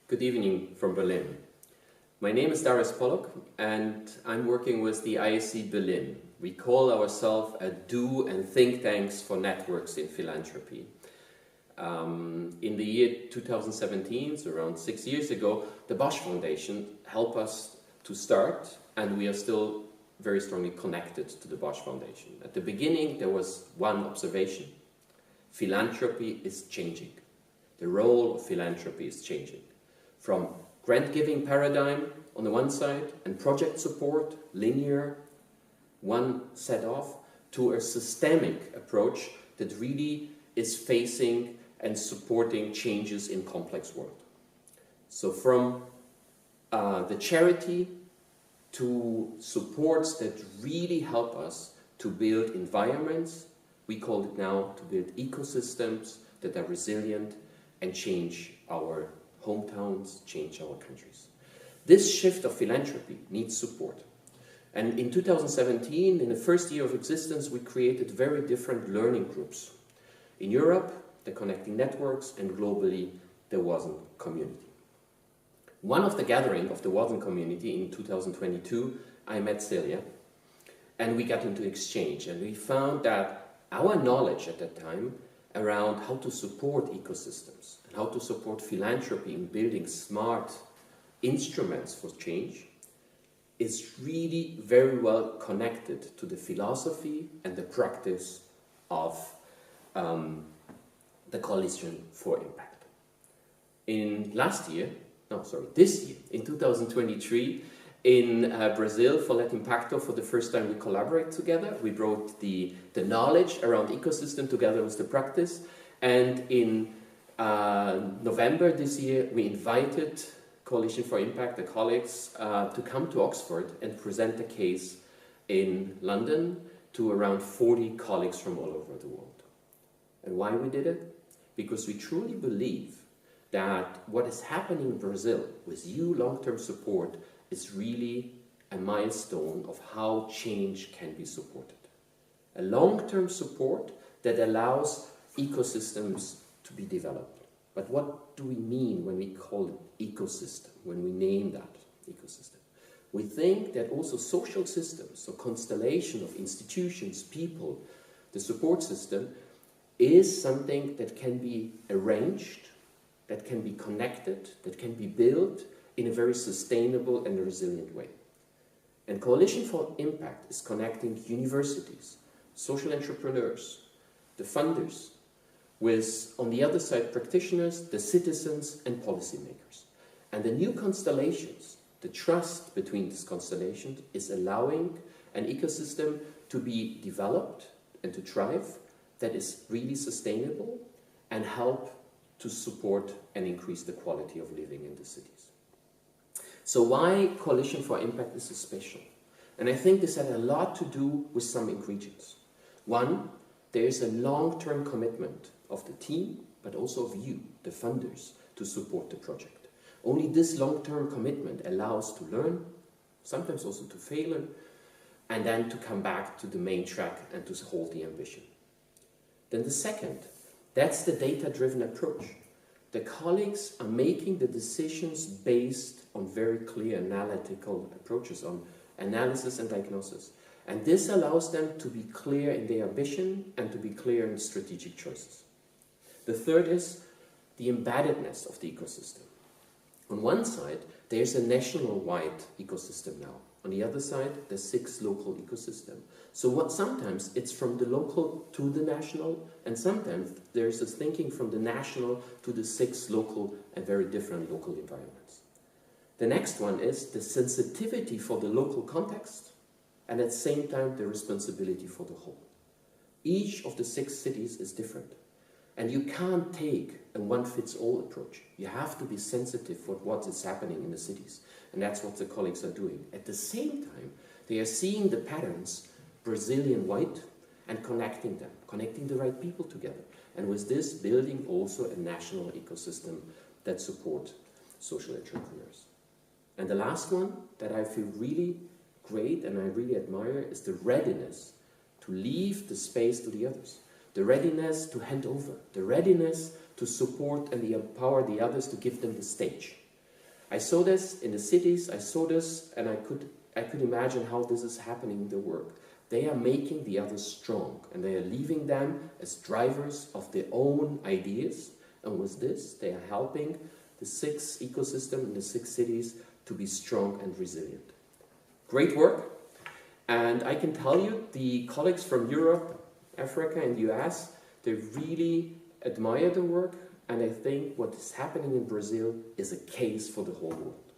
Good evening from Berlin. My name is Darius Polok and I'm working with the IAC Berlim. We call ourselves a do and think tanks for networks in philanthropy. In the year 2017, so around 6 years ago, the Bosch Foundation helped us to start, and we are still very strongly connected to the Bosch Foundation. At the beginning, there was one observation. Philanthropy is changing. The role of philanthropy is changing. From grant-giving paradigm on the one side and project support, linear, one set off, to a systemic approach that really is facing and supporting changes in complex world. So from the charity to supports that really help us to build environments, we call it now to build ecosystems that are resilient and change our hometowns, change our countries. This shift of philanthropy needs support. And in 2017, in the first year of existence, we created very different learning groups. In Europe, the Connecting Networks, and globally, the WASN community. One of the gathering of the WASN community in 2022, I met Celia, and we got into exchange, and we found that our knowledge at that time around how to support ecosystems and how to support philanthropy in building smart instruments for change is really very well connected to the philosophy and the practice of the Coalition for Impact. This year, in 2023, in Brazil for Impacto, for the first time we collaborate together. We brought the knowledge around ecosystem together with the practice, and in November this year we invited Coalition for Impact, the colleagues, to come to Oxford and present the case in London to around 40 colleagues from all over the world. And why we did it? Because we truly believe that what is happening in Brazil with you long-term support is really a milestone of how change can be supported. A long-term support that allows ecosystems to be developed. But what do we mean when we call it ecosystem, when we name that ecosystem? We think that also social systems, so constellation of institutions, people, the support system, is something that can be arranged, that can be connected, that can be built in a very sustainable and resilient way. And Coalition for Impact is connecting universities, social entrepreneurs, the funders, with, on the other side, practitioners, the citizens, and policymakers. And the new constellations, the trust between these constellations, is allowing an ecosystem to be developed and to thrive that is really sustainable and help to support and increase the quality of living in the cities. So why Coalition for Impact is so special? And I think this had a lot to do with some ingredients. One, there is a long-term commitment of the team, but also of you, the funders, to support the project. Only this long-term commitment allows to learn, sometimes also to fail, and then to come back to the main track and to hold the ambition. Then the second, that's the data-driven approach. The colleagues are making the decisions based on very clear analytical approaches, on analysis and diagnosis. And this allows them to be clear in their ambition and to be clear in strategic choices. The third is the embeddedness of the ecosystem. On one side, there's a national-wide ecosystem now. On the other side, the 6 local ecosystem. So sometimes it's from the local to the national, and sometimes there's this thinking from the national to the 6 local and very different local environments. The next one is the sensitivity for the local context, and at the same time the responsibility for the whole. Each of the 6 cities is different, and you can't take a one-fits-all approach. You have to be sensitive for what is happening in the cities, and that's what the colleagues are doing. At the same time, they are seeing the patterns Brazilian-wide and connecting them, connecting the right people together, and with this building also a national ecosystem that supports social entrepreneurs. And the last one that I feel really great and I really admire is the readiness to leave the space to the others, the readiness to hand over, the readiness to support and empower the others, to give them the stage. I saw this in the cities, I saw this, and I could imagine how this is happening in the work. They are making the others strong, and they are leaving them as drivers of their own ideas, and with this, they are helping the 6 ecosystem in the 6 cities to be strong and resilient. Great work, and I can tell you, the colleagues from Europe, Africa, and the US, they really admire the work, and I think what is happening in Brazil is a case for the whole world.